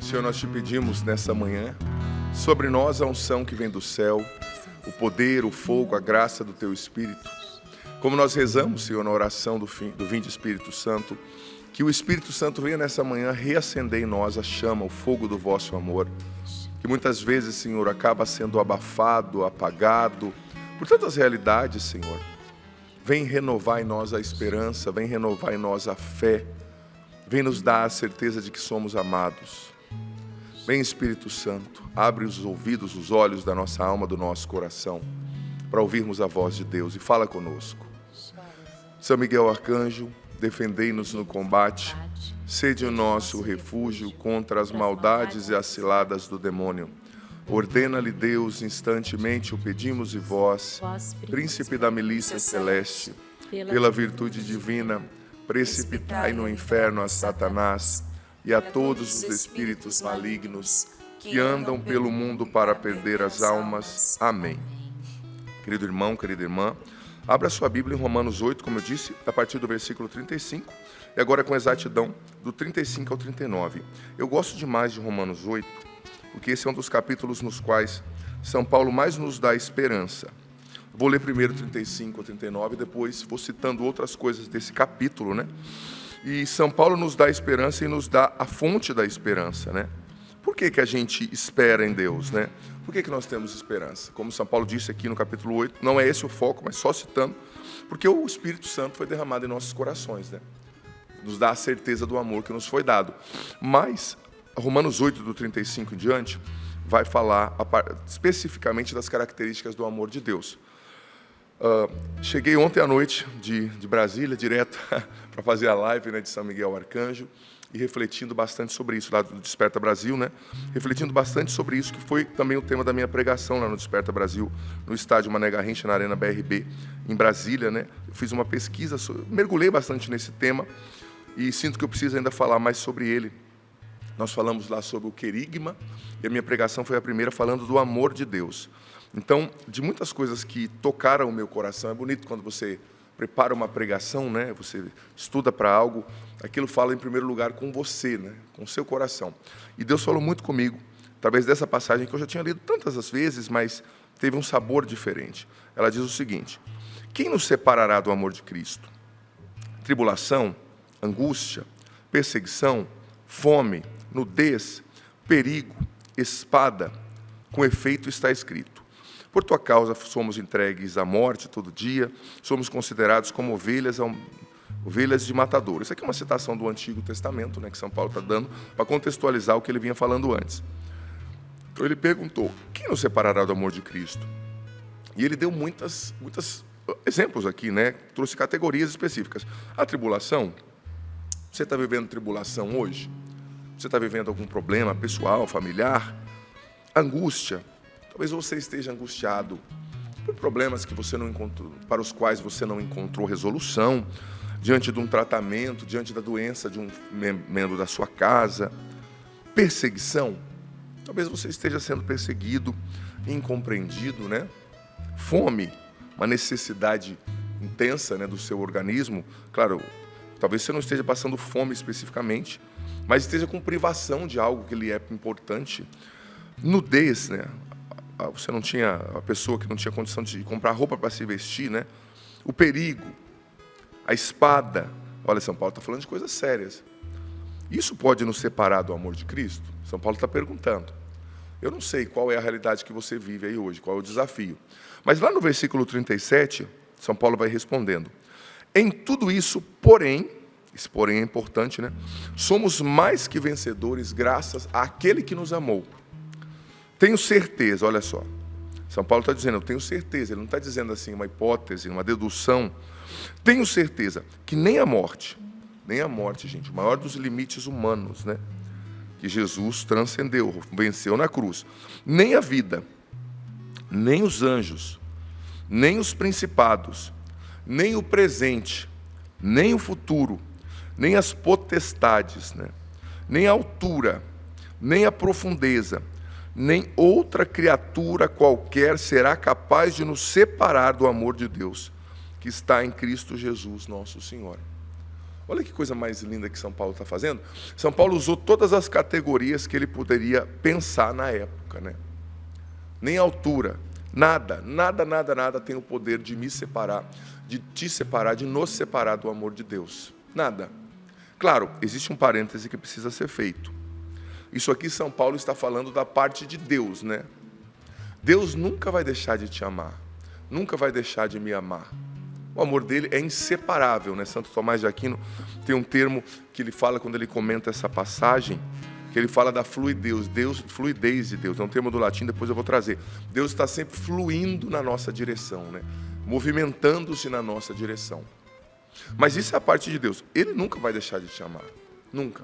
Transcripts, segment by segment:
Senhor, nós te pedimos nessa manhã, sobre nós a unção que vem do céu, o poder, o fogo, a graça do Teu Espírito. Como nós rezamos, Senhor, na oração do Vinde Espírito Santo, que o Espírito Santo venha nessa manhã reacender em nós a chama, o fogo do vosso amor, que muitas vezes, Senhor, acaba sendo abafado, apagado, por tantas realidades, Senhor. Vem renovar em nós a esperança, vem renovar em nós a fé, vem nos dar a certeza de que somos amados. Vem, Espírito Santo, abre os ouvidos, os olhos da nossa alma, do nosso coração, para ouvirmos a voz de Deus e fala conosco. São Miguel Arcanjo, defendei-nos no combate, sede o nosso refúgio contra as maldades e as ciladas do demônio. Ordena-lhe Deus, instantemente o pedimos e vós, príncipe da milícia celeste, pela virtude divina, precipitai no inferno a Satanás e a todos os espíritos malignos que andam pelo mundo para perder as almas. Amém. Querido irmão, querida irmã, abra sua Bíblia em Romanos 8, como eu disse, a partir do versículo 35, e agora com exatidão do 35 ao 39. Eu gosto demais de Romanos 8, porque esse é um dos capítulos nos quais São Paulo mais nos dá esperança. Vou ler primeiro 35 ao 39, depois vou citando outras coisas desse capítulo, né? E São Paulo nos dá esperança e nos dá a fonte da esperança, né? Por que a gente espera em Deus, né? Por que nós temos esperança? Como São Paulo disse aqui no capítulo 8, não é esse o foco, mas só citando, porque o Espírito Santo foi derramado em nossos corações, né? Nos dá a certeza do amor que nos foi dado. Mas Romanos 8, do 35 em diante, vai falar especificamente das características do amor de Deus. Cheguei ontem à noite de Brasília, direto para fazer a live, né, de São Miguel Arcanjo, e refletindo bastante sobre isso, lá do Desperta Brasil, né? Refletindo bastante sobre isso, que foi também o tema da minha pregação lá no Desperta Brasil, no estádio Mané Garrincha, na Arena BRB, em Brasília, né? Eu fiz uma pesquisa, mergulhei bastante nesse tema, e sinto que eu preciso ainda falar mais sobre ele. Nós falamos lá sobre o querigma, e a minha pregação foi a primeira falando do amor de Deus. Então, de muitas coisas que tocaram o meu coração, é bonito quando você prepara uma pregação, né? Você estuda para algo, aquilo fala em primeiro lugar com você, né? Com o seu coração. E Deus falou muito comigo, através dessa passagem que eu já tinha lido tantas vezes, mas teve um sabor diferente. Ela diz o seguinte: quem nos separará do amor de Cristo? Tribulação, angústia, perseguição, fome, nudez, perigo, espada. Com efeito está escrito: por tua causa somos entregues à morte todo dia, somos considerados como ovelhas de matador. Isso aqui é uma citação do Antigo Testamento, né, que São Paulo está dando para contextualizar o que ele vinha falando antes. Então ele perguntou: quem nos separará do amor de Cristo? E ele deu muitos exemplos aqui, né? Trouxe categorias específicas. A tribulação. Você está vivendo tribulação hoje? Você está vivendo algum problema pessoal, familiar? Angústia. Talvez você esteja angustiado por problemas que você não encontrou, para os quais você não encontrou resolução, diante de um tratamento, diante da doença de um membro da sua casa. Perseguição. Talvez você esteja sendo perseguido, incompreendido, né? Fome, uma necessidade intensa, né, do seu organismo. Claro, talvez você não esteja passando fome especificamente, mas esteja com privação de algo que lhe é importante. Nudez, né? Você não tinha, a pessoa que não tinha condição de comprar roupa para se vestir, né? O perigo, a espada. Olha, São Paulo está falando de coisas sérias. Isso pode nos separar do amor de Cristo? São Paulo está perguntando. Eu não sei qual é a realidade que você vive aí hoje, qual é o desafio. Mas lá no versículo 37, São Paulo vai respondendo: em tudo isso, porém, esse porém é importante, né? Somos mais que vencedores graças àquele que nos amou. Tenho certeza, olha só. São Paulo está dizendo, eu tenho certeza. Ele não está dizendo assim uma hipótese, uma dedução. Tenho certeza que nem a morte, gente, o maior dos limites humanos, né? Que Jesus transcendeu, venceu na cruz. Nem a vida, nem os anjos, nem os principados, nem o presente, nem o futuro, nem as potestades, né? Nem a altura, nem a profundeza, nem outra criatura qualquer será capaz de nos separar do amor de Deus, que está em Cristo Jesus, nosso Senhor. Olha que coisa mais linda que São Paulo está fazendo. São Paulo usou todas as categorias que ele poderia pensar na época, né? Nem altura, nada tem o poder de me separar, de te separar, de nos separar do amor de Deus. Nada. Claro, existe um parêntese que precisa ser feito. Isso aqui São Paulo está falando da parte de Deus, né? Deus nunca vai deixar de te amar, nunca vai deixar de me amar. O amor dele é inseparável, né? Santo Tomás de Aquino tem um termo que ele fala quando ele comenta essa passagem, que ele fala da fluidez de Deus. É um termo do latim, depois eu vou trazer. Deus está sempre fluindo na nossa direção, né? Movimentando-se na nossa direção. Mas isso é a parte de Deus. Ele nunca vai deixar de te amar, nunca.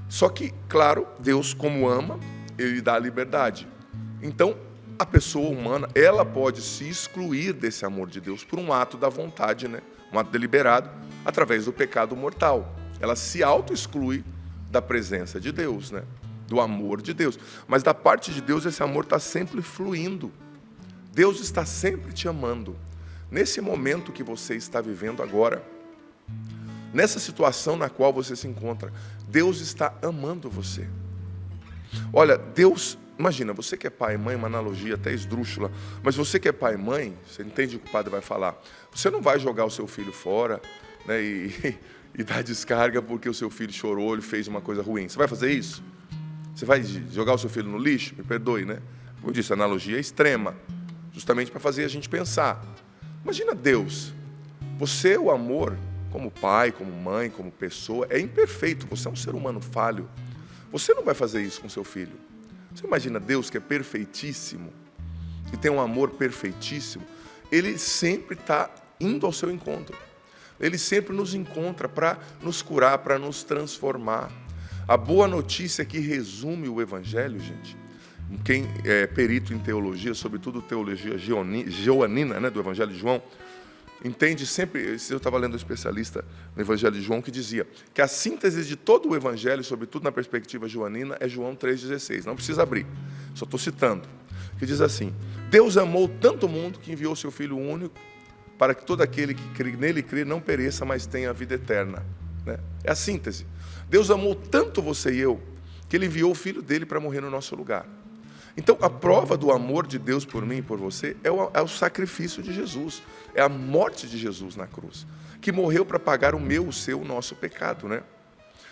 Só que, claro, Deus como ama, ele dá a liberdade. Então, a pessoa humana, ela pode se excluir desse amor de Deus por um ato da vontade, né? Um ato deliberado, através do pecado mortal. Ela se auto-exclui da presença de Deus, né? Do amor de Deus. Mas da parte de Deus, esse amor está sempre fluindo. Deus está sempre te amando. Nesse momento que você está vivendo agora, nessa situação na qual você se encontra, Deus está amando você. Olha, Deus... Imagina, você que é pai e mãe, uma analogia até esdrúxula, mas você que é pai e mãe, você entende o que o padre vai falar, você não vai jogar o seu filho fora, né, e dar descarga porque o seu filho chorou, ele fez uma coisa ruim. Você vai fazer isso? Você vai jogar o seu filho no lixo? Me perdoe, né? Como eu disse, a analogia é extrema, justamente para fazer a gente pensar. Imagina Deus, você, o amor, como pai, como mãe, como pessoa, é imperfeito, você é um ser humano falho. Você não vai fazer isso com seu filho. Você imagina Deus que é perfeitíssimo, que tem um amor perfeitíssimo, Ele sempre está indo ao seu encontro. Ele sempre nos encontra para nos curar, para nos transformar. A boa notícia que resume o Evangelho, gente, quem é perito em teologia, sobretudo teologia joanina, né, do Evangelho de João, entende sempre, eu estava lendo um especialista no Evangelho de João que dizia que a síntese de todo o Evangelho, sobretudo na perspectiva joanina, é João 3,16. Não precisa abrir, só estou citando. Que diz assim: Deus amou tanto o mundo que enviou seu Filho único para que todo aquele que nele crê não pereça, mas tenha a vida eterna. Né? É a síntese. Deus amou tanto você e eu que Ele enviou o Filho dele para morrer no nosso lugar. Então, a prova do amor de Deus por mim e por você é o sacrifício de Jesus. É a morte de Jesus na cruz, que morreu para pagar o meu, o seu, o nosso pecado, né?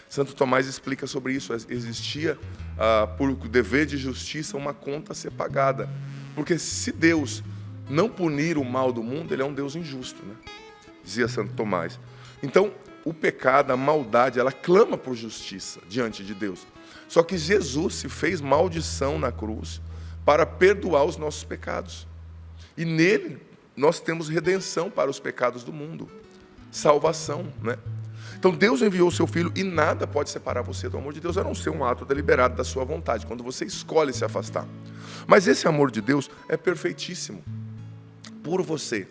Santo Tomás explica sobre isso. Existia, por dever de justiça, uma conta a ser pagada. Porque se Deus não punir o mal do mundo, Ele é um Deus injusto, né? Dizia Santo Tomás. Então, o pecado, a maldade, ela clama por justiça diante de Deus. Só que Jesus se fez maldição na cruz para perdoar os nossos pecados. E nele nós temos redenção para os pecados do mundo. Salvação, né? Então Deus enviou o seu Filho e nada pode separar você do amor de Deus, a não ser um ato deliberado da sua vontade, quando você escolhe se afastar. Mas esse amor de Deus é perfeitíssimo por você.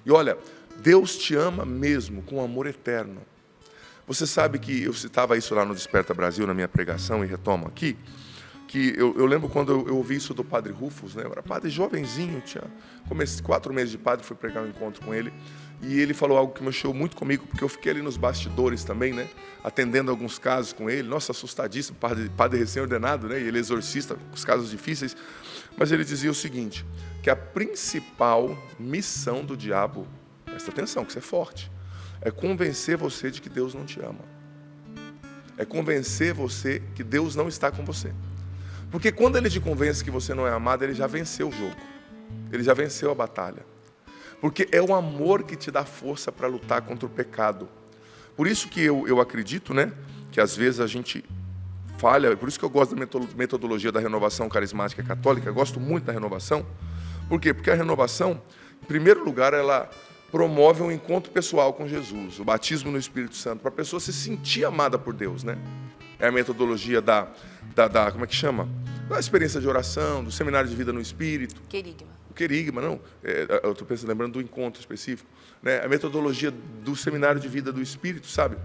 E olha, Deus te ama mesmo com amor eterno. Você sabe que eu citava isso lá no Desperta Brasil, na minha pregação, e retomo aqui, que eu lembro quando eu ouvi isso do padre Rufus, né? Eu era padre jovenzinho, tinha 4 meses de padre, fui pregar um encontro com ele, e ele falou algo que mexeu muito comigo, porque eu fiquei ali nos bastidores também, né? Atendendo alguns casos com ele, nossa, assustadíssimo, padre recém-ordenado, né? E ele exorcista, os casos difíceis, mas ele dizia o seguinte, que a principal missão do diabo, presta atenção, que isso é forte, é convencer você de que Deus não te ama. É convencer você que Deus não está com você. Porque quando Ele te convence que você não é amado, Ele já venceu o jogo. Ele já venceu a batalha. Porque é o amor que te dá força para lutar contra o pecado. Por isso que eu acredito, né, que às vezes a gente falha. Por isso que eu gosto da metodologia da renovação carismática católica. Eu gosto muito da renovação. Por quê? Porque a renovação, em primeiro lugar, ela promove um encontro pessoal com Jesus, o batismo no Espírito Santo, para a pessoa se sentir amada por Deus, né? É a metodologia como é que chama? Da experiência de oração, do seminário de vida no Espírito. Querigma. O querigma, não. Eu estou lembrando do encontro específico. Né? A metodologia do seminário de vida do Espírito, sabe?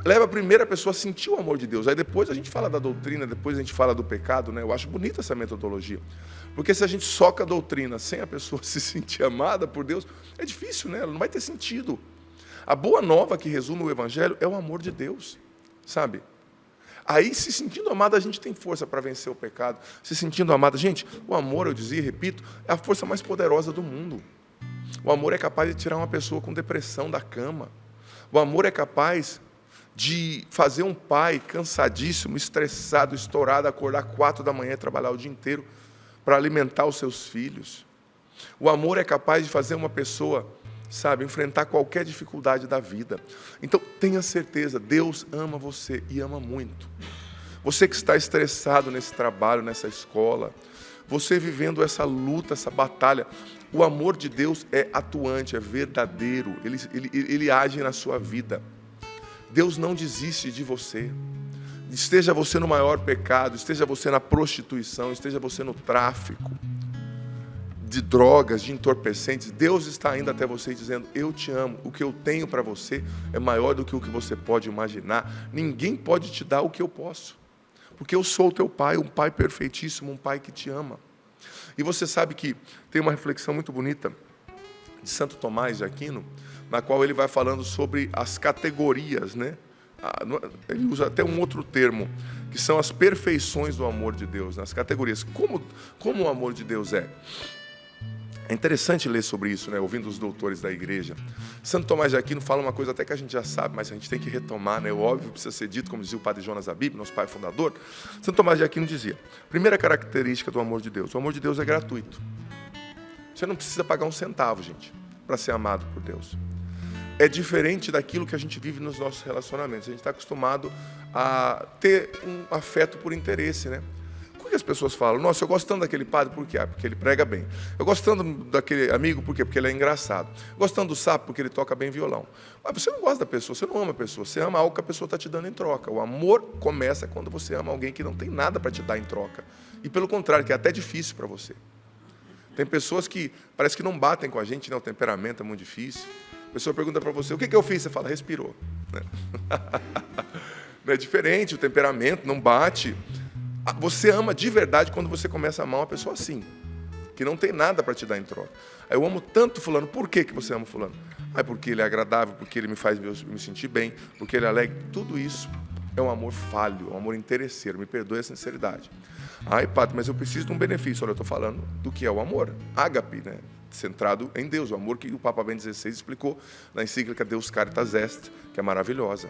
Leva primeiro a pessoa a sentir o amor de Deus. Aí depois a gente fala da doutrina, depois a gente fala do pecado, né? Eu acho bonita essa metodologia. Porque se a gente soca a doutrina sem a pessoa se sentir amada por Deus, é difícil, né? Ela não vai ter sentido. A boa nova que resume o Evangelho é o amor de Deus, sabe? Aí, se sentindo amado, a gente tem força para vencer o pecado. Se sentindo amado, gente, o amor, eu dizia e repito, é a força mais poderosa do mundo. O amor é capaz de tirar uma pessoa com depressão da cama. O amor é capaz de fazer um pai cansadíssimo, estressado, estourado, acordar 4 da manhã e trabalhar o dia inteiro para alimentar os seus filhos. O amor é capaz de fazer uma pessoa, sabe, enfrentar qualquer dificuldade da vida. Então, tenha certeza, Deus ama você e ama muito. Você que está estressado nesse trabalho, nessa escola, você vivendo essa luta, essa batalha, o amor de Deus é atuante, é verdadeiro, ele age na sua vida. Deus não desiste de você. Esteja você no maior pecado, esteja você na prostituição, esteja você no tráfico de drogas, de entorpecentes, Deus está indo até você dizendo, eu te amo, o que eu tenho para você é maior do que o que você pode imaginar. Ninguém pode te dar o que eu posso, porque eu sou o teu pai, um pai perfeitíssimo, um pai que te ama. E você sabe que tem uma reflexão muito bonita de Santo Tomás de Aquino, na qual ele vai falando sobre as categorias, né? Ele usa até um outro termo, que são as perfeições do amor de Deus, nas categorias. Como o amor de Deus é? É interessante ler sobre isso, né? Ouvindo os doutores da igreja. Santo Tomás de Aquino fala uma coisa até que a gente já sabe, mas a gente tem que retomar, né? O óbvio precisa ser dito, como dizia o padre Jonas Abib, nosso pai fundador. Santo Tomás de Aquino dizia, primeira característica do amor de Deus, o amor de Deus é gratuito. Você não precisa pagar um centavo, gente, para ser amado por Deus. É diferente daquilo que a gente vive nos nossos relacionamentos. A gente está acostumado a ter um afeto por interesse, né? Por que as pessoas falam, nossa, eu gosto tanto daquele padre, por quê? Porque ele prega bem. Eu gosto tanto daquele amigo, por quê? Porque ele é engraçado. Eu gosto tanto do sapo, porque ele toca bem violão. Mas você não gosta da pessoa, você não ama a pessoa, você ama algo que a pessoa está te dando em troca. O amor começa quando você ama alguém que não tem nada para te dar em troca. E pelo contrário, que é até difícil para você. Tem pessoas que parece que não batem com a gente, né? O temperamento é muito difícil. A pessoa pergunta para você, o que eu fiz? Você fala, respirou. Não é diferente, o temperamento não bate. Você ama de verdade quando você começa a amar uma pessoa assim, que não tem nada para te dar em troca. Aí eu amo tanto fulano, por que você ama fulano? Porque ele é agradável, porque ele me faz me sentir bem, porque ele é alegre. Tudo isso é um amor falho, um amor interesseiro, me perdoe a sinceridade. Padre, mas eu preciso de um benefício. Olha, eu estou falando do que é o amor, ágape, né? Centrado em Deus, o amor que o Papa Bento XVI explicou na encíclica Deus Caritas Est, que é maravilhosa.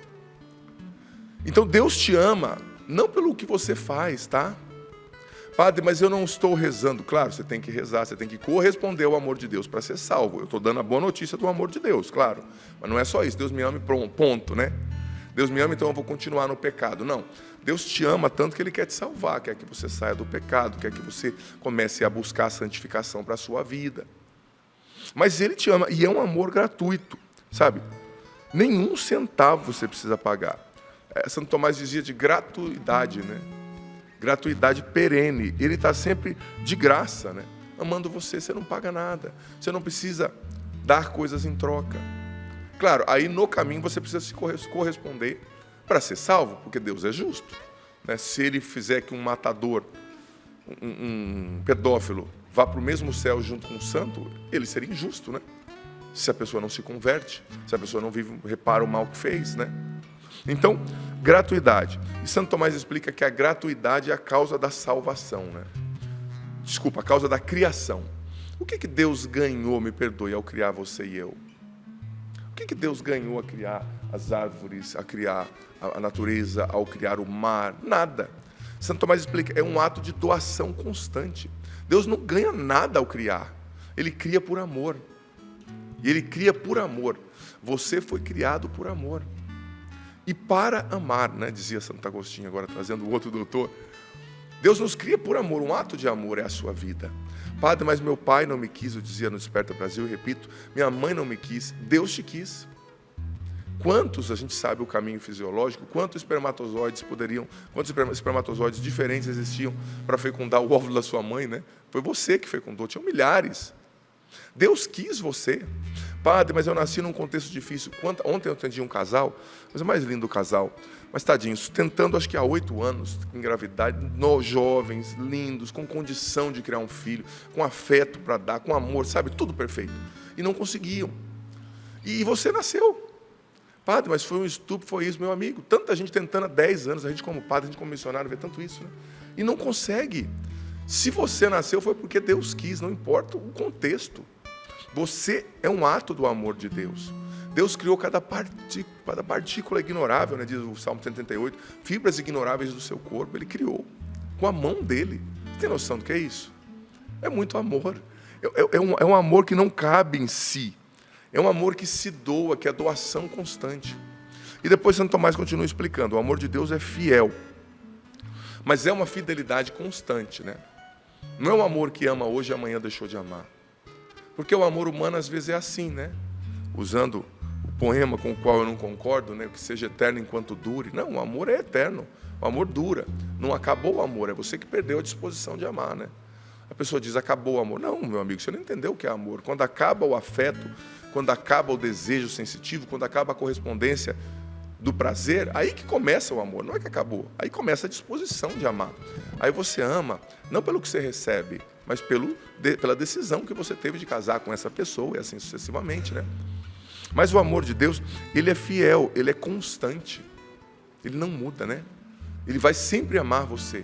Então Deus te ama, não pelo que você faz, tá? Padre, mas eu não estou rezando. Claro, você tem que rezar, você tem que corresponder ao amor de Deus para ser salvo. Eu estou dando a boa notícia do amor de Deus, claro. Mas não é só isso, Deus me ama e ponto, né? Deus me ama, então eu vou continuar no pecado. Não, Deus te ama tanto que Ele quer te salvar, quer que você saia do pecado, quer que você comece a buscar a santificação para a sua vida. Mas Ele te ama, e é um amor gratuito, sabe? Nenhum centavo você precisa pagar. Santo Tomás dizia de gratuidade, né? Gratuidade perene. Ele está sempre de graça, né? Amando você, você não paga nada. Você não precisa dar coisas em troca. Claro, aí no caminho você precisa se corresponder para ser salvo, porque Deus é justo, né? Se Ele fizer que um matador, um pedófilo, vá para o mesmo céu junto com o santo, ele seria injusto, né? Se a pessoa não se converte, se a pessoa não repara o mal que fez, né? Então, gratuidade. E Santo Tomás explica que a gratuidade é a causa da salvação, né? Desculpa, a causa da criação. O que Deus ganhou, me perdoe, ao criar você e eu? O que Deus ganhou a criar as árvores, a criar a natureza, ao criar o mar? Nada. Santo Tomás explica, é um ato de doação constante. Deus não ganha nada ao criar. Ele cria por amor. E Ele cria por amor. Você foi criado por amor. E para amar, né, dizia Santo Agostinho, agora trazendo o outro doutor, Deus nos cria por amor, um ato de amor é a sua vida. Padre, mas meu pai não me quis, eu dizia no Desperta Brasil, repito, minha mãe não me quis, Deus te quis. Quantos, a gente sabe o caminho fisiológico, quantos espermatozoides diferentes existiam para fecundar o óvulo da sua mãe, né? Foi você que fecundou, tinham milhares. Deus quis você. Padre, mas eu nasci num contexto difícil. Ontem eu atendi um casal, mas o mais lindo casal, mas tadinhos, tentando acho que há 8 anos engravidar, jovens, lindos, com condição de criar um filho, com afeto para dar, com amor, sabe, tudo perfeito. E não conseguiam. E você nasceu. Padre, mas foi um estupro, foi isso, meu amigo. Tanta gente tentando há 10 anos, a gente como padre, a gente como missionário, vê tanto isso, né? E não consegue. Se você nasceu, foi porque Deus quis, não importa o contexto. Você é um ato do amor de Deus. Deus criou cada partícula ignorável, né, diz o Salmo 138, fibras ignoráveis do seu corpo, Ele criou, com a mão dEle. Você tem noção do que é isso? É muito amor. É um amor que não cabe em si. É um amor que se doa, que é doação constante. E depois Santo Tomás continua explicando, o amor de Deus é fiel. Mas é uma fidelidade constante, né? Não é um amor que ama hoje e amanhã deixou de amar. Porque o amor humano às vezes é assim, né? Usando o poema com o qual eu não concordo, né? Que seja eterno enquanto dure. Não, o amor é eterno. O amor dura. Não acabou o amor, é você que perdeu a disposição de amar, né? A pessoa diz, acabou o amor. Não, meu amigo, você não entendeu o que é amor. Quando acaba o afeto, quando acaba o desejo sensitivo, quando acaba a correspondência do prazer, aí que começa o amor, não é que acabou. Aí começa a disposição de amar. Aí você ama, não pelo que você recebe, mas pela decisão que você teve de casar com essa pessoa, e assim sucessivamente, né? Mas o amor de Deus, ele é fiel, ele é constante. Ele não muda, né? Ele vai sempre amar você.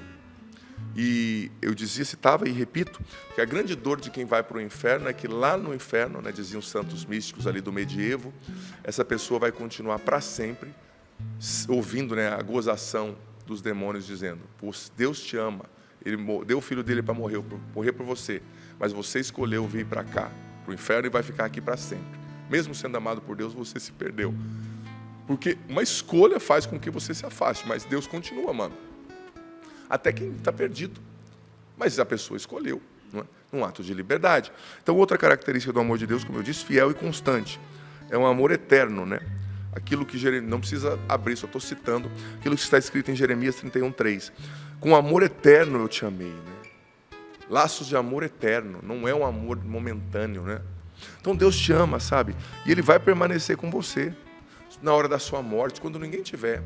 E eu citava e repito, que a grande dor de quem vai para o inferno é que lá no inferno, né, diziam os santos místicos ali do medievo, essa pessoa vai continuar para sempre ouvindo, né, a gozação dos demônios dizendo, Deus te ama, Ele deu o filho dele para morrer por você, mas você escolheu vir para cá, para o inferno, e vai ficar aqui para sempre. Mesmo sendo amado por Deus, você se perdeu. Porque uma escolha faz com que você se afaste, mas Deus continua amando. Até quem está perdido. Mas a pessoa escolheu, não é? Um ato de liberdade. Então, outra característica do amor de Deus, como eu disse, fiel e constante. É um amor eterno, né? Aquilo que não precisa abrir, só estou citando aquilo que está escrito em Jeremias 31:3. Com amor eterno eu te amei, né? Laços de amor eterno, não é um amor momentâneo, né? Então Deus te ama, sabe? E Ele vai permanecer com você na hora da sua morte, quando ninguém tiver.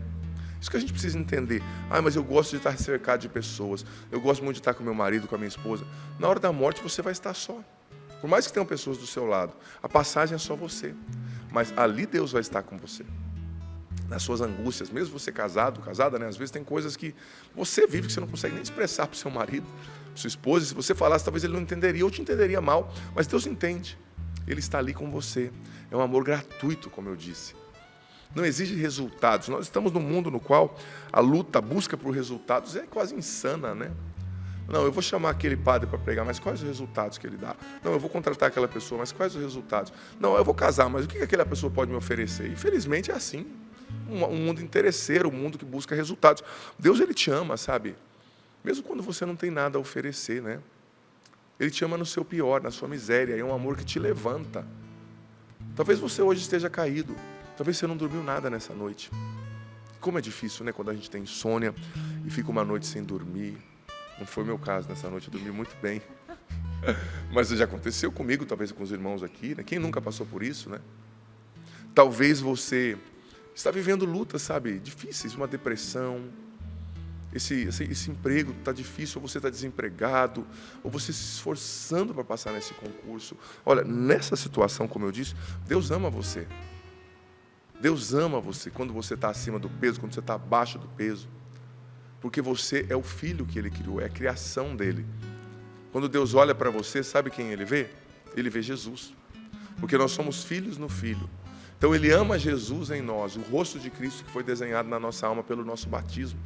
Isso que a gente precisa entender. Mas eu gosto de estar cercado de pessoas. Eu gosto muito de estar com meu marido, com a minha esposa. Na hora da morte você vai estar só. Por mais que tenham pessoas do seu lado, a passagem é só você. Mas ali Deus vai estar com você. Nas suas angústias, mesmo você casado, casada, né? Às vezes tem coisas que você vive que você não consegue nem expressar para o seu marido, sua esposa. Se você falasse, talvez ele não entenderia, ou te entenderia mal. Mas Deus entende. Ele está ali com você. É um amor gratuito, como eu disse. Não exige resultados. Nós estamos num mundo no qual a luta, a busca por resultados é quase insana, né? Não, eu vou chamar aquele padre para pregar, mas quais os resultados que ele dá? Não, eu vou contratar aquela pessoa, mas quais os resultados? Não, eu vou casar, mas o que aquela pessoa pode me oferecer? Infelizmente é assim. Um mundo interesseiro, um mundo que busca resultados. Deus, Ele te ama, sabe? Mesmo quando você não tem nada a oferecer, né? Ele te ama no seu pior, na sua miséria. É um amor que te levanta. Talvez você hoje esteja caído. Talvez você não dormiu nada nessa noite. Como é difícil, né? Quando a gente tem insônia e fica uma noite sem dormir. Não foi o meu caso nessa noite, eu dormi muito bem. Mas já aconteceu comigo, talvez com os irmãos aqui, né? Quem nunca passou por isso, né? Talvez você está vivendo lutas, sabe? Difíceis, uma depressão. Esse emprego está difícil, ou você está desempregado, ou você se esforçando para passar nesse concurso. Olha, nessa situação, como eu disse, Deus ama você. Deus ama você quando você está acima do peso, quando você está abaixo do peso. Porque você é o filho que Ele criou, é a criação dEle. Quando Deus olha para você, sabe quem Ele vê? Ele vê Jesus. Porque nós somos filhos no Filho. Então Ele ama Jesus em nós, o rosto de Cristo que foi desenhado na nossa alma pelo nosso batismo.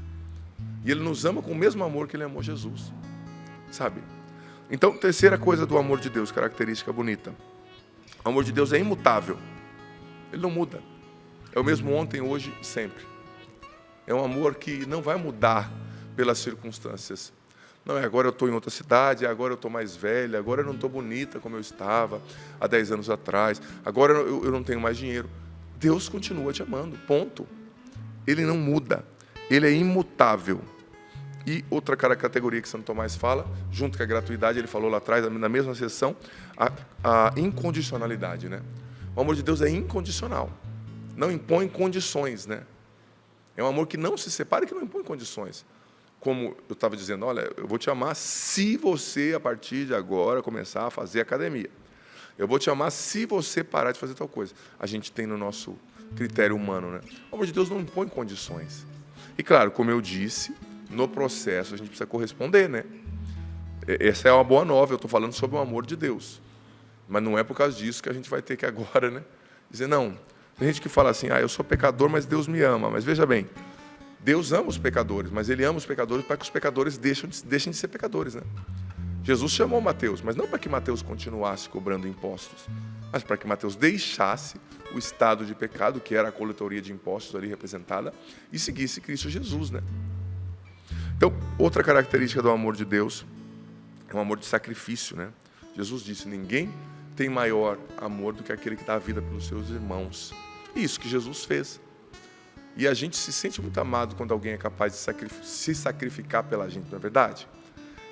E Ele nos ama com o mesmo amor que Ele amou Jesus. Sabe? Então, terceira coisa do amor de Deus, característica bonita. O amor de Deus é imutável. Ele não muda. É o mesmo ontem, hoje e sempre. É um amor que não vai mudar pelas circunstâncias. Não é agora eu estou em outra cidade, agora eu estou mais velha, agora eu não estou bonita como eu estava há 10 anos atrás, agora eu não tenho mais dinheiro. Deus continua te amando, ponto. Ele não muda, Ele é imutável. E outra categoria que Santo Tomás fala, junto com a gratuidade, ele falou lá atrás, na mesma sessão, a incondicionalidade, né? O amor de Deus é incondicional. Não impõe condições, né? É um amor que não se separa e que não impõe condições. Como eu estava dizendo, olha, eu vou te amar se você, a partir de agora, começar a fazer academia. Eu vou te amar se você parar de fazer tal coisa. A gente tem no nosso critério humano, né? O amor de Deus não impõe condições. E claro, como eu disse, no processo a gente precisa corresponder, né? Essa é uma boa nova, eu estou falando sobre o amor de Deus. Mas não é por causa disso que a gente vai ter que agora, né, dizer, não. Tem gente que fala assim, eu sou pecador, mas Deus me ama. Mas veja bem, Deus ama os pecadores, mas Ele ama os pecadores para que os pecadores deixem de ser pecadores, né? Jesus chamou Mateus, mas não para que Mateus continuasse cobrando impostos, mas para que Mateus deixasse o estado de pecado, que era a coletoria de impostos ali representada, e seguisse Cristo Jesus, né? Então, outra característica do amor de Deus é um amor de sacrifício, né? Jesus disse, ninguém tem maior amor do que aquele que dá a vida pelos seus irmãos. E isso que Jesus fez. E a gente se sente muito amado quando alguém é capaz de se sacrificar pela gente, não é verdade?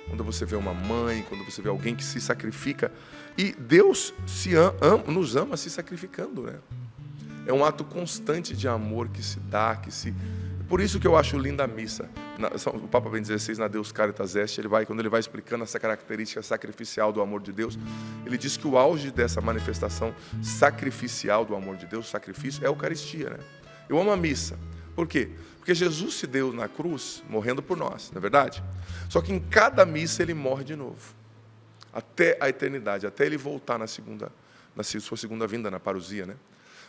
Quando você vê uma mãe, quando você vê alguém que se sacrifica. E Deus nos ama se sacrificando, né? É um ato constante de amor que se dá, Por isso que eu acho linda a missa. O Papa Bento XVI, na Deus Caritas Est, quando ele vai explicando essa característica sacrificial do amor de Deus, ele diz que o auge dessa manifestação sacrificial do amor de Deus, o sacrifício, é a Eucaristia, né? Eu amo a missa. Por quê? Porque Jesus se deu na cruz, morrendo por nós, não é verdade? Só que em cada missa ele morre de novo. Até a eternidade, até ele voltar na sua segunda vinda, na parousia, né?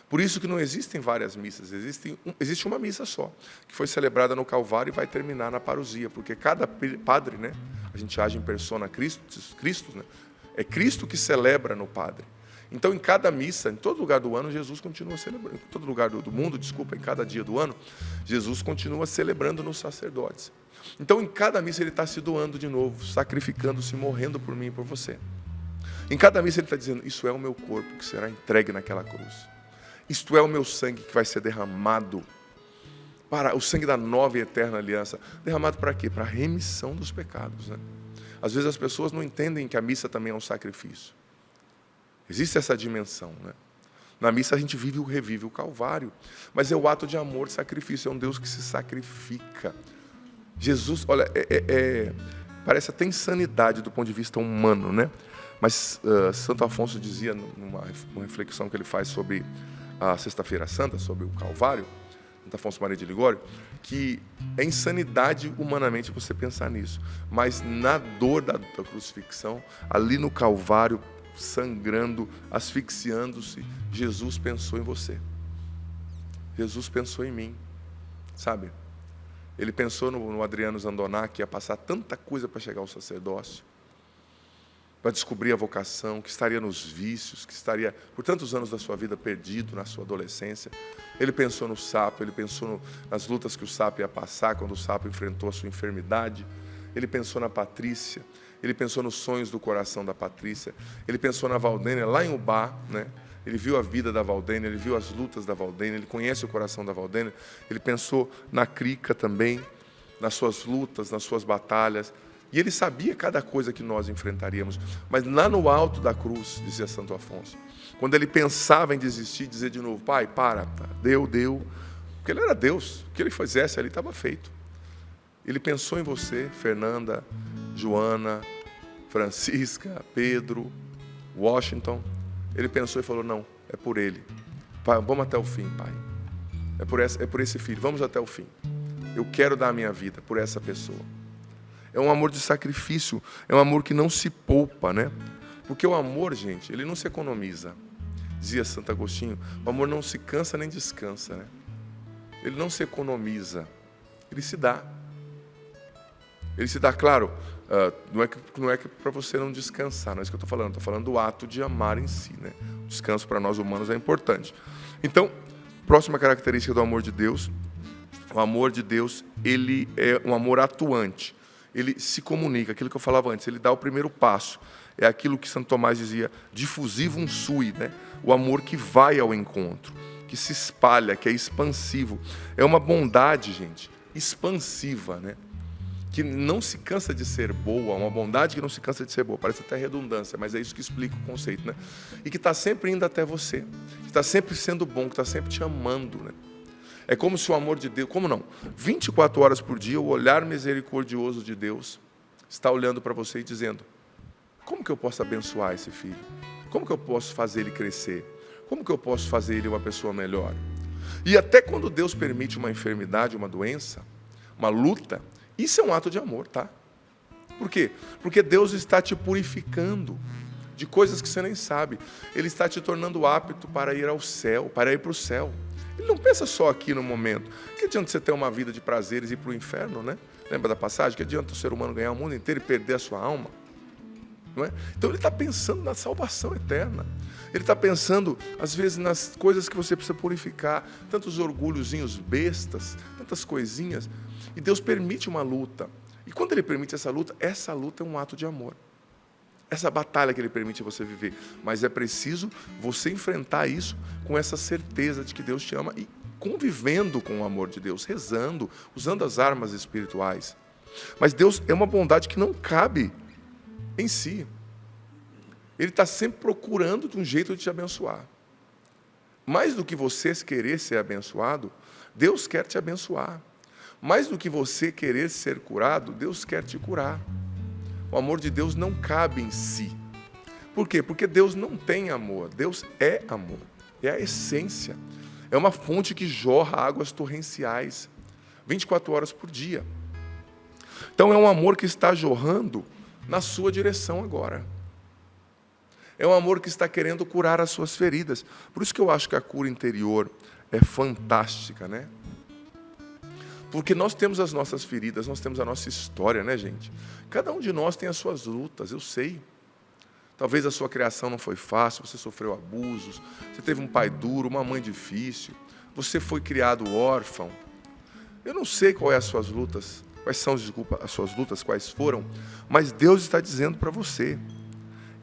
Por isso que não existem várias missas, existe uma missa só, que foi celebrada no Calvário e vai terminar na parousia, porque cada padre, né, a gente age em persona Cristo, né, é Cristo que celebra no padre. Então, em cada missa, em todo lugar do ano, Jesus continua celebrando, em todo lugar do mundo, em cada dia do ano, Jesus continua celebrando nos sacerdotes. Então, em cada missa, ele está se doando de novo, sacrificando-se, morrendo por mim e por você. Em cada missa, ele está dizendo, isso é o meu corpo que será entregue naquela cruz. Isto é o meu sangue que vai ser derramado, para o sangue da nova e eterna aliança. Derramado para quê? Para a remissão dos pecados, né? Às vezes as pessoas não entendem que a missa também é um sacrifício. Existe essa dimensão, né? Na missa a gente revive o Calvário, mas é o ato de amor, de sacrifício, é um Deus que se sacrifica. Jesus, olha, parece até insanidade do ponto de vista humano, né? Mas Santo Afonso dizia, numa reflexão que ele faz sobre a Sexta-feira Santa, sobre o Calvário, Santo Afonso Maria de Ligório, que é insanidade humanamente você pensar nisso. Mas na dor da crucifixão, ali no Calvário, sangrando, asfixiando-se, Jesus pensou em você. Jesus pensou em mim, sabe? Ele pensou no Adriano Zandoná, que ia passar tanta coisa para chegar ao sacerdócio, para descobrir a vocação, que estaria nos vícios, que estaria por tantos anos da sua vida perdido na sua adolescência. Ele pensou no sapo, ele pensou nas lutas que o sapo ia passar quando o sapo enfrentou a sua enfermidade. Ele pensou na Patrícia, ele pensou nos sonhos do coração da Patrícia, ele pensou na Valdênia, lá em Ubá, né? Ele viu a vida da Valdênia, ele viu as lutas da Valdênia, ele conhece o coração da Valdênia, ele pensou na Crica também, nas suas lutas, nas suas batalhas. E ele sabia cada coisa que nós enfrentaríamos. Mas lá no alto da cruz, dizia Santo Afonso, quando ele pensava em desistir, dizer de novo, pai, deu. Porque ele era Deus, o que ele fizesse ali estava feito. Ele pensou em você, Fernanda, Joana, Francisca, Pedro, Washington. Ele pensou e falou, não, é por ele. Pai, vamos até o fim, pai. É por esse filho, vamos até o fim. Eu quero dar a minha vida por essa pessoa. É um amor de sacrifício, é um amor que não se poupa, né? Porque o amor, gente, ele não se economiza. Dizia Santo Agostinho, o amor não se cansa nem descansa, né? Ele não se economiza, ele se dá. Ele se dá, claro, não é que para você não descansar, não é isso que eu estou falando do ato de amar em si, né? O descanso para nós humanos é importante. Então, próxima característica do amor de Deus, o amor de Deus, ele é um amor atuante. Ele se comunica, aquilo que eu falava antes, ele dá o primeiro passo. É aquilo que Santo Tomás dizia, diffusivum sui, né? O amor que vai ao encontro, que se espalha, que é expansivo. É uma bondade, gente, expansiva, né? Que não se cansa de ser boa, uma bondade que não se cansa de ser boa. Parece até redundância, mas é isso que explica o conceito, né? E que está sempre indo até você, que está sempre sendo bom, que está sempre te amando, né? É como se o amor de Deus, como não? 24 horas por dia, o olhar misericordioso de Deus está olhando para você e dizendo, como que eu posso abençoar esse filho? Como que eu posso fazer ele crescer? Como que eu posso fazer ele uma pessoa melhor? E até quando Deus permite uma enfermidade, uma doença, uma luta, isso é um ato de amor, tá? Por quê? Porque Deus está te purificando de coisas que você nem sabe. Ele está te tornando apto para ir ao céu, para ir para o céu. Ele não pensa só aqui no momento. Que adianta você ter uma vida de prazeres e ir para o inferno, né? Lembra da passagem? Que adianta o ser humano ganhar o mundo inteiro e perder a sua alma? Não é? Então ele está pensando na salvação eterna. Ele está pensando, às vezes, nas coisas que você precisa purificar. Tantos orgulhozinhos bestas, tantas coisinhas. E Deus permite uma luta. E quando Ele permite essa luta é um ato de amor. Essa batalha que Ele permite você viver. Mas é preciso você enfrentar isso com essa certeza de que Deus te ama e convivendo com o amor de Deus, rezando, usando as armas espirituais. Mas Deus é uma bondade que não cabe em si. Ele está sempre procurando de um jeito de te abençoar. Mais do que você querer ser abençoado, Deus quer te abençoar. Mais do que você querer ser curado, Deus quer te curar. O amor de Deus não cabe em si. Por quê? Porque Deus não tem amor. Deus é amor. É a essência. É uma fonte que jorra águas torrenciais, 24 horas por dia. Então é um amor que está jorrando na sua direção agora. É um amor que está querendo curar as suas feridas. Por isso que eu acho que a cura interior é fantástica, né? Porque nós temos as nossas feridas, nós temos a nossa história, né, gente? Cada um de nós tem as suas lutas, eu sei. Talvez a sua criação não foi fácil, você sofreu abusos, você teve um pai duro, uma mãe difícil, você foi criado órfão. Eu não sei quais são as suas lutas, quais foram, mas Deus está dizendo para você,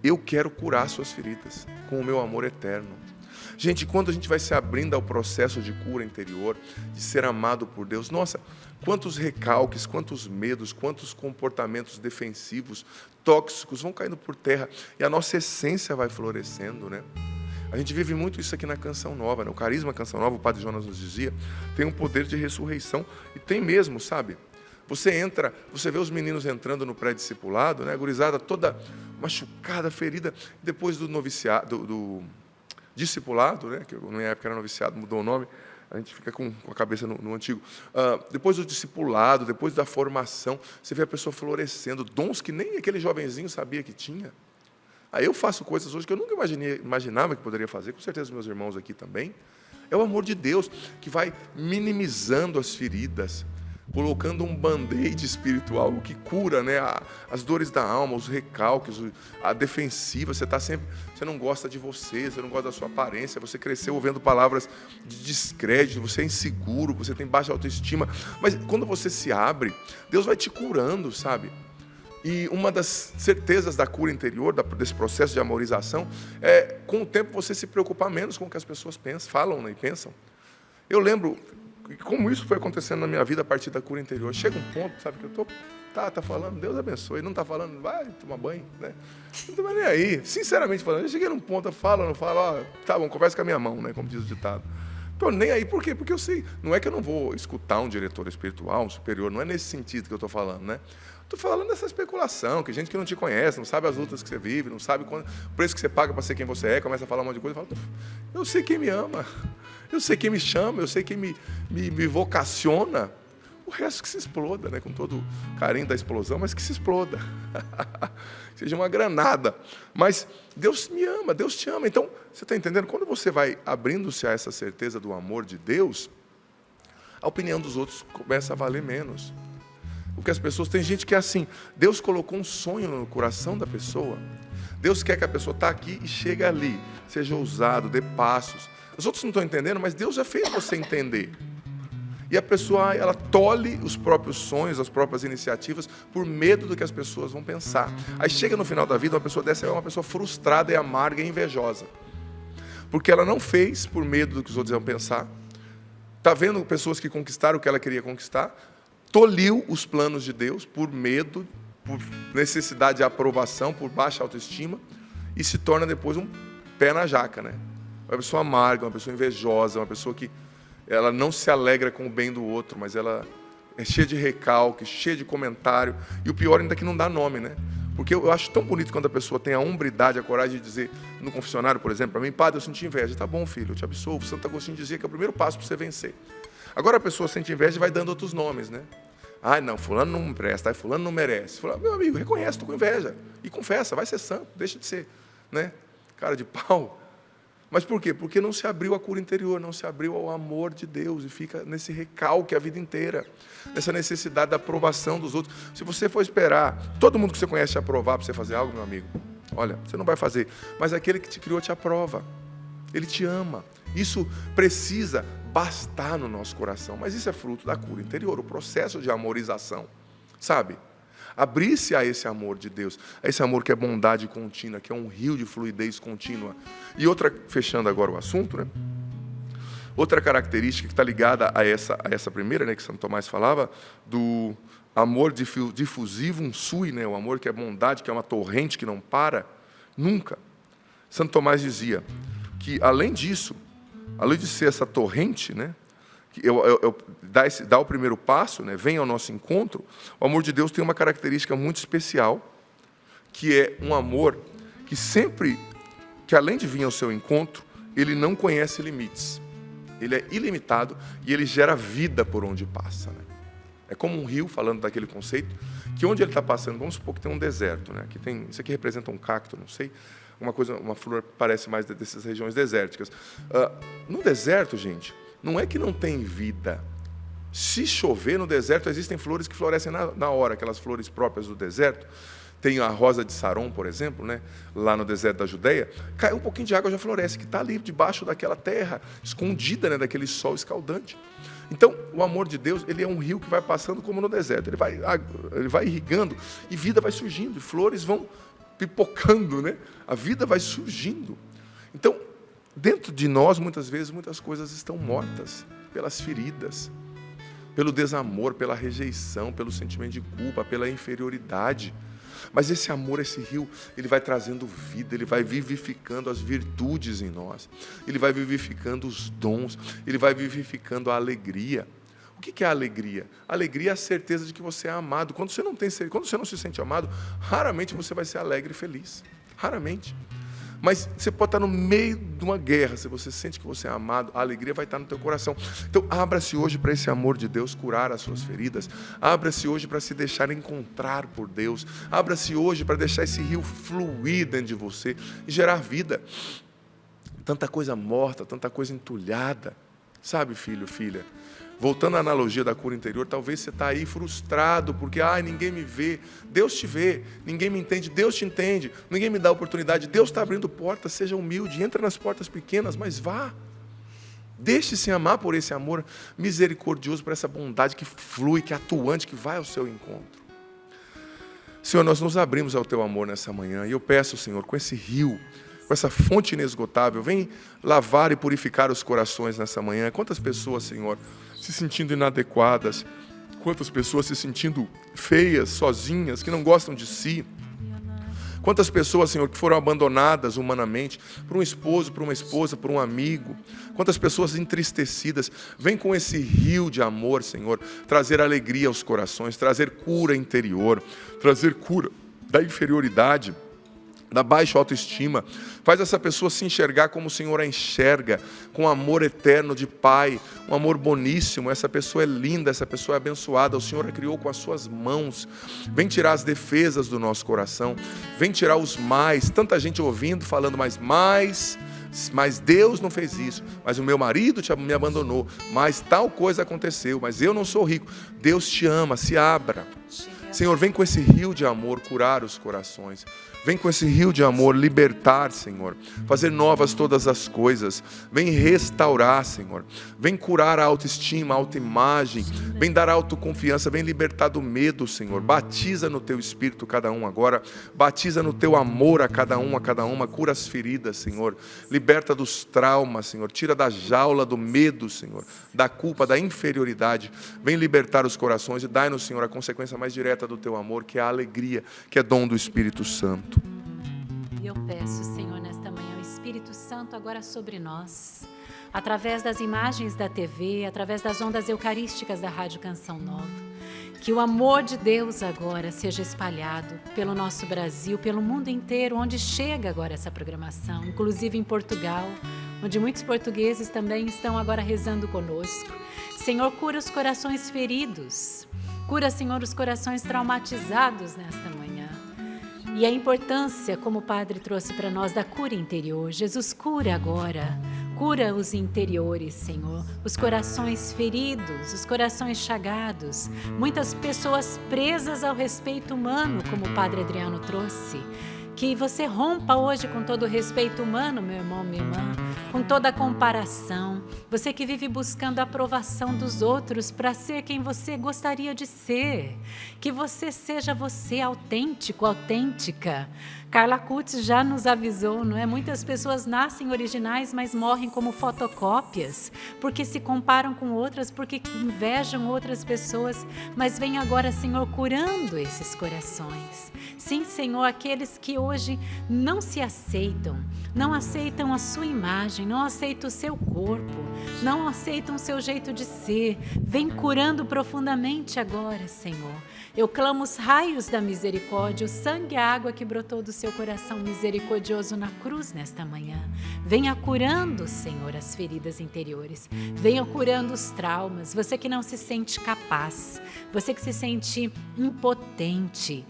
eu quero curar suas feridas com o meu amor eterno. Gente, quando a gente vai se abrindo ao processo de cura interior, de ser amado por Deus, nossa, quantos recalques, quantos medos, quantos comportamentos defensivos, tóxicos vão caindo por terra e a nossa essência vai florescendo, né? A gente vive muito isso aqui na Canção Nova, né? O carisma Canção Nova, o Padre Jonas nos dizia, tem um poder de ressurreição e tem mesmo, sabe? Você entra, você vê os meninos entrando no pré-discipulado, né? A gurizada toda machucada, ferida, depois do noviciado, do discipulado, né? Que na minha época era noviciado, mudou o nome, a gente fica com a cabeça no antigo. Depois do discipulado, depois da formação, você vê a pessoa florescendo, dons que nem aquele jovenzinho sabia que tinha. Aí eu faço coisas hoje que eu nunca imaginava que poderia fazer, com certeza os meus irmãos aqui também. É o amor de Deus que vai minimizando as feridas, colocando um band-aid espiritual, o que cura, né, as dores da alma, os recalques, a defensiva. Você não gosta de você não gosta da sua aparência, você cresceu ouvindo palavras de descrédito, você é inseguro, você tem baixa autoestima. Mas quando você se abre, Deus vai te curando, sabe? E uma das certezas da cura interior, desse processo de amorização, é, com o tempo, você se preocupar menos com o que as pessoas pensam, falam, né, e pensam. Eu lembro como isso foi acontecendo na minha vida a partir da cura interior. Chega um ponto, sabe, que eu estou... Tá falando, Deus abençoe. Não está falando, vai tomar banho, né? Não estou nem aí. Sinceramente falando, eu cheguei num ponto, eu falo, não falo, ó, tá bom, conversa com a minha mão, né? Como diz o ditado. Estou nem aí, por quê? Porque eu sei, não é que eu não vou escutar um diretor espiritual, um superior, não é nesse sentido que eu estou falando, né? Estou falando dessa especulação, que gente que não te conhece, não sabe as lutas que você vive, não sabe o preço que você paga para ser quem você é, começa a falar um monte de coisa, fala, eu sei quem me ama, eu sei quem me chama, eu sei quem me vocaciona. O resto que se exploda, né? Com todo o carinho da explosão, mas que se exploda. Seja uma granada. Mas Deus me ama, Deus te ama. Então, você está entendendo? Quando você vai abrindo-se a essa certeza do amor de Deus, a opinião dos outros começa a valer menos. Porque as pessoas, tem gente que é assim, Deus colocou um sonho no coração da pessoa. Deus quer que a pessoa está aqui e chegue ali, seja ousado, dê passos. Os outros não estão entendendo, mas Deus já fez você entender. E a pessoa, ela tolhe os próprios sonhos, as próprias iniciativas, por medo do que as pessoas vão pensar. Aí chega no final da vida, uma pessoa dessa é uma pessoa frustrada e amarga e invejosa. Porque ela não fez por medo do que os outros vão pensar. Está vendo pessoas que conquistaram o que ela queria conquistar, tolhiu os planos de Deus por medo, por necessidade de aprovação, por baixa autoestima, e se torna depois um pé na jaca, né? Uma pessoa amarga, uma pessoa invejosa, uma pessoa que ela não se alegra com o bem do outro, mas ela é cheia de recalque, cheia de comentário. E o pior ainda é que não dá nome, né? Porque eu acho tão bonito quando a pessoa tem a hombridade, a coragem de dizer, no confessionário, por exemplo, para mim, padre, eu senti inveja. Tá bom, filho, eu te absolvo. Santo Agostinho dizia que é o primeiro passo para você vencer. Agora a pessoa sente inveja e vai dando outros nomes, né? Ah, não, fulano não presta, fulano não merece. Fulano, meu amigo, reconhece, estou com inveja. E confessa, vai ser santo, deixa de ser, né? Cara de pau. Mas por quê? Porque não se abriu a cura interior, não se abriu ao amor de Deus e fica nesse recalque a vida inteira, nessa necessidade da aprovação dos outros. Se você for esperar todo mundo que você conhece te aprovar para você fazer algo, meu amigo, olha, você não vai fazer, mas aquele que te criou te aprova, ele te ama. Isso precisa bastar no nosso coração, mas isso é fruto da cura interior, o processo de amorização, sabe? Abrir-se a esse amor de Deus, a esse amor que é bondade contínua, que é um rio de fluidez contínua. E outra, fechando agora o assunto, né? Outra característica que está ligada a essa primeira, né, que Santo Tomás falava, do amor diffusivum sui, né, o amor que é bondade, que é uma torrente que não para, nunca. Santo Tomás dizia que, além disso, além de ser essa torrente, né, dá o primeiro passo, né, vem ao nosso encontro, o amor de Deus tem uma característica muito especial, que é um amor que sempre, que além de vir ao seu encontro, ele não conhece limites. Ele é ilimitado e ele gera vida por onde passa, né? É como um rio, falando daquele conceito, que onde ele está passando, vamos supor que tem um deserto, né? Isso aqui representa um cacto, não sei, uma flor que parece mais dessas regiões desérticas. No deserto, gente, não é que não tem vida. Se chover no deserto, existem flores que florescem na hora, aquelas flores próprias do deserto. Tem a rosa de Saron, por exemplo, né? Lá no deserto da Judeia, cai um pouquinho de água, já floresce, que está ali debaixo daquela terra, escondida, né, daquele sol escaldante. Então, o amor de Deus, ele é um rio que vai passando como no deserto, ele vai irrigando, e vida vai surgindo, e flores vão pipocando, né? A vida vai surgindo. Então, dentro de nós, muitas vezes, muitas coisas estão mortas pelas feridas, pelo desamor, pela rejeição, pelo sentimento de culpa, pela inferioridade. Mas esse amor, esse rio, ele vai trazendo vida, ele vai vivificando as virtudes em nós, ele vai vivificando os dons, ele vai vivificando a alegria. O que é a alegria? A alegria é a certeza de que você é amado. Quando você não se sente amado, raramente você vai ser alegre e feliz. Raramente. Mas você pode estar no meio de uma guerra, se você sente que você é amado, a alegria vai estar no teu coração. Então, abra-se hoje para esse amor de Deus curar as suas feridas. Abra-se hoje para se deixar encontrar por Deus. Abra-se hoje para deixar esse rio fluir dentro de você e gerar vida. Tanta coisa morta, tanta coisa entulhada. Sabe, filho, filha? Voltando à analogia da cura interior, talvez você está aí frustrado, porque ninguém me vê, Deus te vê, ninguém me entende, Deus te entende, ninguém me dá oportunidade, Deus está abrindo portas, seja humilde, entra nas portas pequenas, mas vá. Deixe-se amar por esse amor misericordioso, por essa bondade que flui, que é atuante, que vai ao seu encontro. Senhor, nós nos abrimos ao teu amor nessa manhã, e eu peço, Senhor, com esse rio, com essa fonte inesgotável, vem lavar e purificar os corações nessa manhã. Quantas pessoas, Senhor, se sentindo inadequadas, quantas pessoas se sentindo feias, sozinhas, que não gostam de si. Quantas pessoas, Senhor, que foram abandonadas humanamente por um esposo, por uma esposa, por um amigo. Quantas pessoas entristecidas. Vem com esse rio de amor, Senhor, trazer alegria aos corações, trazer cura interior, trazer cura da inferioridade, da baixa autoestima. Faz essa pessoa se enxergar como o Senhor a enxerga, com amor eterno de Pai, um amor boníssimo. Essa pessoa é linda, essa pessoa é abençoada, o Senhor a criou com as suas mãos. Vem tirar as defesas do nosso coração, vem tirar os mais. Tanta gente ouvindo, falando, mas Deus não fez isso, mas o meu marido me abandonou, mas tal coisa aconteceu, mas eu não sou rico. Deus te ama, se abra. Senhor, vem com esse rio de amor curar os corações. Vem com esse rio de amor libertar, Senhor. Fazer novas todas as coisas. Vem restaurar, Senhor. Vem curar a autoestima, a autoimagem. Vem dar autoconfiança. Vem libertar do medo, Senhor. Batiza no teu espírito cada um agora. Batiza no teu amor a cada um, a cada uma. Cura as feridas, Senhor. Liberta dos traumas, Senhor. Tira da jaula do medo, Senhor. Da culpa, da inferioridade. Vem libertar os corações e dai-nos, Senhor, a consequência mais direta do teu amor, que é a alegria, que é dom do Espírito Santo. E eu peço, Senhor, nesta manhã, o Espírito Santo agora sobre nós. através das imagens da TV, através das ondas eucarísticas da Rádio Canção Nova. Que o amor de Deus agora seja espalhado pelo nosso Brasil, pelo mundo inteiro, onde chega agora essa programação, inclusive em Portugal, onde muitos portugueses também estão agora rezando conosco. Senhor, cura os corações feridos, cura, Senhor, os corações traumatizados nesta manhã. E a importância, como o Padre trouxe para nós, da cura interior. Jesus, cura agora. Cura os interiores, Senhor, os corações feridos, os corações chagados, muitas pessoas presas ao respeito humano, como o Padre Adriano trouxe. Que você rompa hoje com todo o respeito humano, meu irmão, minha irmã, com toda a comparação. Você que vive buscando a aprovação dos outros para ser quem você gostaria de ser. Que você seja você, autêntico, autêntica. Carla Kutz já nos avisou, não é? Muitas pessoas nascem originais, mas morrem como fotocópias, porque se comparam com outras, porque invejam outras pessoas. Mas vem agora, Senhor, curando esses corações. Sim, Senhor, aqueles que hoje não se aceitam, não aceitam a sua imagem, não aceitam o seu corpo, não aceitam o seu jeito de ser. Vem curando profundamente agora, Senhor. Eu clamo os raios da misericórdia, o sangue e a água que brotou do seu coração misericordioso na cruz nesta manhã. Venha curando, Senhor, as feridas interiores. Venha curando os traumas. Você que não se sente capaz, você que se sente impotente.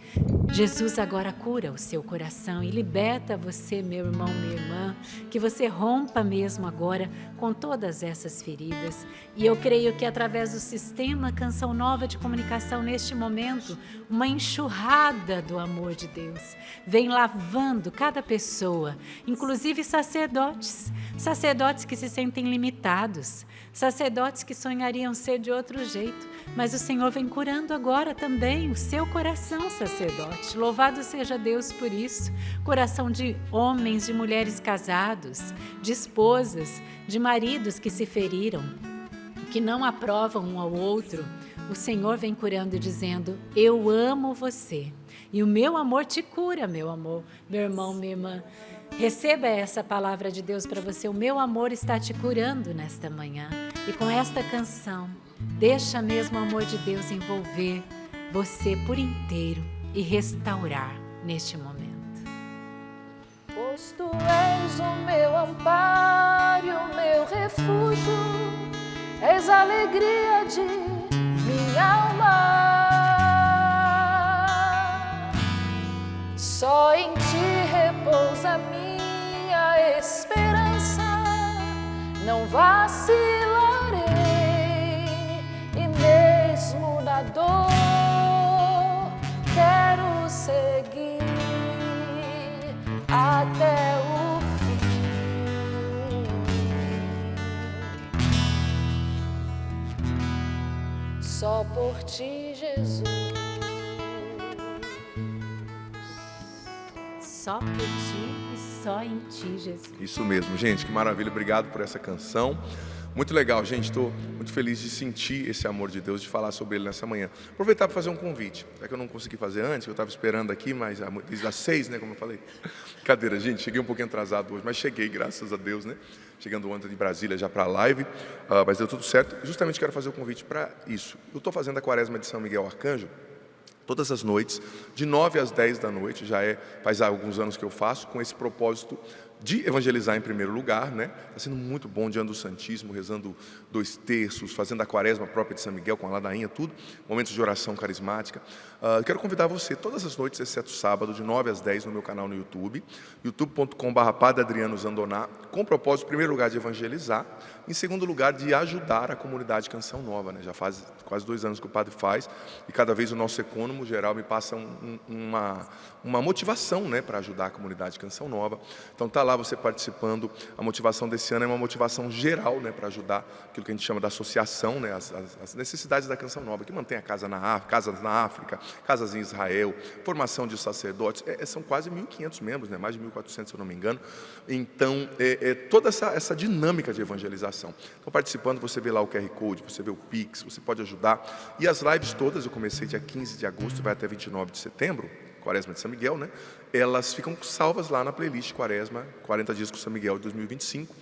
Jesus agora cura o seu coração e liberta você, meu irmão, minha irmã, que você rompa mesmo agora com todas essas feridas. E eu creio que através do sistema Canção Nova de Comunicação, neste momento, uma enxurrada do amor de Deus vem lavando cada pessoa, inclusive sacerdotes que se sentem limitados, sacerdotes que sonhariam ser de outro jeito, mas o Senhor vem curando agora também o seu coração, sacerdote. Louvado seja Deus por isso. Coração de homens, de mulheres casados, de esposas, de maridos que se feriram, que não aprovam um ao outro. O Senhor vem curando e dizendo: eu amo você e o meu amor te cura, meu amor, meu irmão, minha irmã. Receba essa palavra de Deus para você. O meu amor está te curando nesta manhã. E com esta canção, deixa mesmo o amor de Deus envolver você por inteiro e restaurar neste momento. Pois tu és o meu amparo e o meu refúgio, és a alegria de minha alma. Só em ti repousa minha esperança, não vacilarei, e mesmo na dor quero seguir até o fim. Só por ti, Jesus. Só por ti e só em ti, Jesus. Isso mesmo, gente, que maravilha, obrigado por essa canção. Muito legal, gente, estou muito feliz de sentir esse amor de Deus, de falar sobre ele nessa manhã. Aproveitar para fazer um convite, é que eu não consegui fazer antes, eu estava esperando aqui, mas desde as 6, né, como eu falei. Brincadeira, gente, cheguei um pouquinho atrasado hoje, mas cheguei, graças a Deus, né, chegando ontem de Brasília já para a live, mas deu tudo certo. Justamente quero fazer o convite para isso. Eu estou fazendo a Quaresma de São Miguel Arcanjo, todas as noites, de 9 às 10 da noite, faz alguns anos que eu faço, com esse propósito de evangelizar em primeiro lugar, né? Está sendo muito bom, diante do Santíssimo, rezando 2 terços, fazendo a Quaresma própria de São Miguel, com a ladainha, tudo, momentos de oração carismática. Quero convidar você, todas as noites, exceto sábado, de 9 às 10, no meu canal no YouTube, youtube.com/Padre Adriano Zandoná, com o propósito, em primeiro lugar, de evangelizar, em segundo lugar, de ajudar a comunidade Canção Nova, né? Já faz quase 2 anos que o Padre faz, e cada vez o nosso ecônomo geral me passa uma motivação, né, para ajudar a comunidade Canção Nova. Então está lá você participando. A motivação desse ano é uma motivação geral, né, para ajudar aquilo que a gente chama da associação, né, as necessidades da Canção Nova, que mantém a casas na África, casas em Israel, formação de sacerdotes. São quase 1.500 membros, né, mais de 1.400 se eu não me engano. Então toda essa dinâmica de evangelização. Então, participando, você vê lá o QR Code, você vê o Pix, você pode ajudar. E as lives todas, eu comecei dia 15 de agosto, vai até 29 de setembro, Quaresma de São Miguel, né? Elas ficam salvas lá na playlist Quaresma, 40 dias com São Miguel de 2025.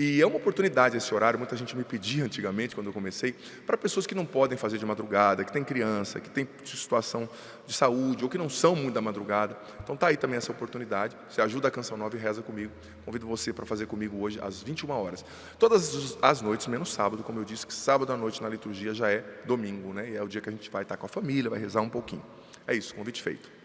E é uma oportunidade esse horário, muita gente me pedia antigamente, quando eu comecei, para pessoas que não podem fazer de madrugada, que tem criança, que tem situação de saúde, ou que não são muito da madrugada. Então tá aí também essa oportunidade. Você ajuda a Canção Nova e reza comigo. Convido você para fazer comigo hoje às 21 horas. Todas as noites, menos sábado, como eu disse, que sábado à noite na liturgia já é domingo, né? E é o dia que a gente vai estar com a família, vai rezar um pouquinho. É isso, convite feito.